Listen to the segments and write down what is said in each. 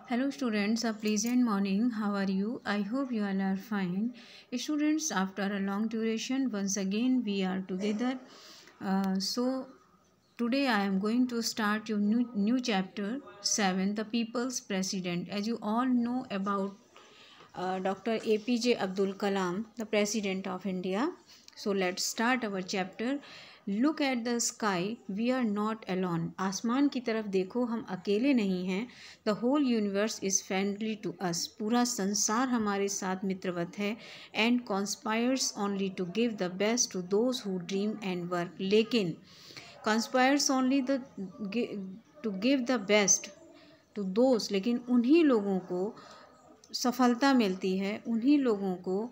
Hello students, a pleasant morning. How are you? I hope you all are fine. Students, after a long duration, once again we are together. So today I am going to start your new chapter 7, the People's President. As you all know about Dr. APJ Abdul Kalam, the President of India. So let's start our chapter. Look at the sky we are not alone. आसमान की तरफ देखो, हम अकेले नहीं हैं. The whole universe is friendly to us. पूरा संसार हमारे साथ मित्रवत है. And conspires only to give the best to those who dream and work. लेकिन conspires only to give the best to those, लेकिन उन्हीं लोगों को सफलता मिलती है, उन्हीं लोगों को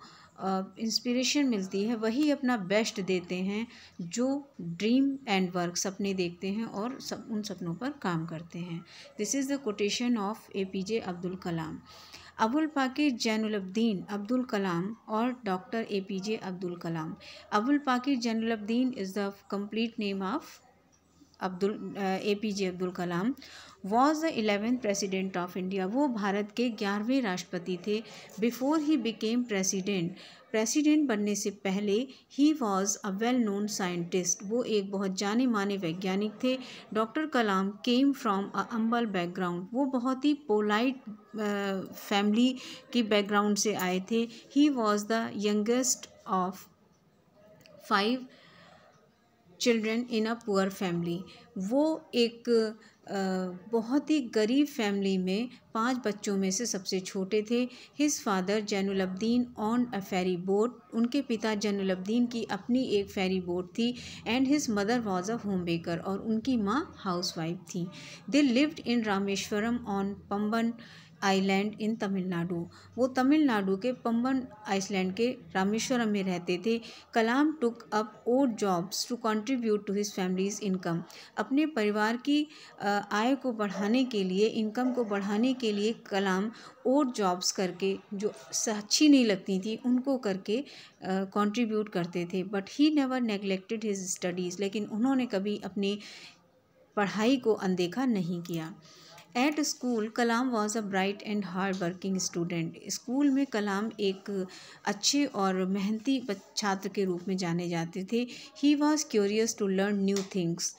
इंस्पिरेशन मिलती है, वही अपना बेस्ट देते हैं जो ड्रीम एंड वर्क सपने देखते हैं और उन सपनों पर काम करते हैं. This is the quotation of APJ Abdul Kalam. Abul Pakir Jainulabdeen Abdul Kalam और doctor APJ Abdul Kalam. Abul Pakir Jainulabdeen is the complete name of APJ Abdul Kalam. Was the 11th president of India. वो भारत के 11वें राष्ट्रपति थे. बिफोर ही बिकेम प्रेसिडेंट बनने से पहले he was a well known scientist. वो एक बहुत जाने माने वैज्ञानिक थे. Doctor Kalam came from a humble background. वो बहुत ही पोलाइट फैमिली की बैकग्राउंड से आए थे. He was the youngest of 5 children in a poor family. वो एक बहुत ही गरीब फैमिली में 5 बच्चों में से सबसे छोटे थे. His father Jainulabdeen on a ferry boat. उनके पिता जैनुलब्दीन की अपनी एक फेरी बोट थी. And his mother was a home baker. और उनकी माँ हाउसवाइफ थी. They lived in Rameswaram on Pamban island in Tamil Nadu. वो तमिलनाडु के पंबन आइसलैंड के रामेश्वरम में रहते थे. Kalam took up odd jobs to contribute to his family's income. अपने परिवार की आय को बढ़ाने के लिए, इनकम को बढ़ाने के लिए कलाम ओड जॉब्स करके, जो अच्छी नहीं लगती थी उनको करके कंट्रीब्यूट करते थे. But he never neglected his studies. लेकिन उन्होंने कभी अपनी पढ़ाई को अनदेखा नहीं किया. At school Kalam was a bright and hard working student. School में कलाम एक अच्छे और मेहनती छात्र के रूप में जाने जाते थे. He was curious to learn new things.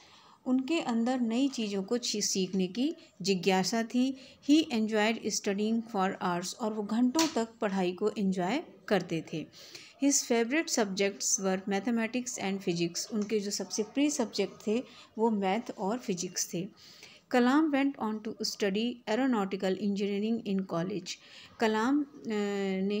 उनके अंदर नई चीज़ों को सीखने की जिज्ञासा थी. He enjoyed studying for hours. और वो घंटों तक पढ़ाई को एंजॉय करते थे. His favourite subjects were mathematics and physics. उनके जो सबसे प्रिय सब्जेक्ट थे वो मैथ और फिजिक्स थे. Kalam went on to study aeronautical engineering in college. Kalam ने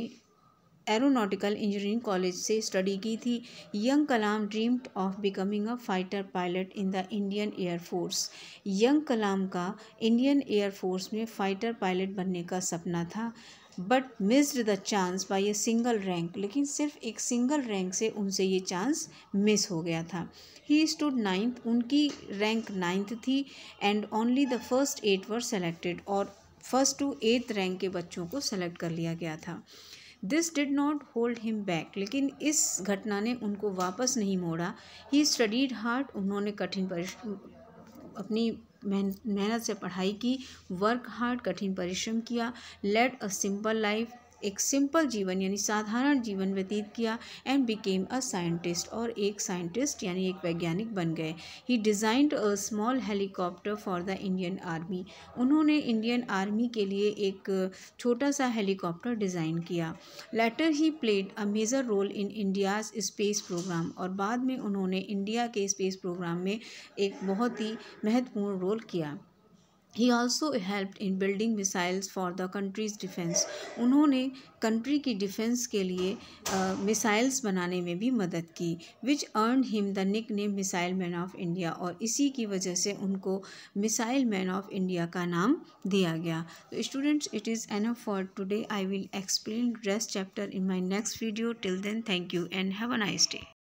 एरोनॉटिकल इंजीनियरिंग कॉलेज से स्टडी की थी. Young Kalam dreamed of becoming a fighter pilot in the Indian air force. Young Kalam का इंडियन एयर फोर्स में फाइटर पायलट बनने का सपना था. But missed the chance by a single rank. लेकिन सिर्फ एक सिंगल रैंक से उनसे ये चांस मिस हो गया था. He stood 9th. उनकी रैंक 9th थी. And only the first 8 were selected. और फर्स्ट टू 8th रैंक के बच्चों को सेलेक्ट कर लिया गया था. This did not hold him back. लेकिन इस घटना ने उनको वापस नहीं मोड़ा. He studied hard. उन्होंने अपनी मेहनत से पढ़ाई की. वर्क हार्ड, कठिन परिश्रम किया. Led a simple life. एक सिंपल जीवन यानी साधारण जीवन व्यतीत किया. And became a scientist. और एक साइंटिस्ट यानी एक वैज्ञानिक बन गए. He designed a small helicopter for the Indian army. उन्होंने इंडियन आर्मी के लिए एक छोटा सा हेलीकॉप्टर डिज़ाइन किया. Later he played a major role in India's space programme. और बाद में उन्होंने इंडिया के स्पेस प्रोग्राम में एक बहुत ही महत्वपूर्ण रोल किया. He also helped in building missiles for the country's defense. उन्होंने कंट्री की डिफेंस के लिए मिसाइल्स बनाने में भी मदद की. Which earned him the nickname missile man of India. और इसी की वजह से उनको मिसाइल मैन ऑफ इंडिया का नाम दिया गया. तो students, it is enough for today. I will explain rest chapter in my next video. Till then, thank you and have a nice day.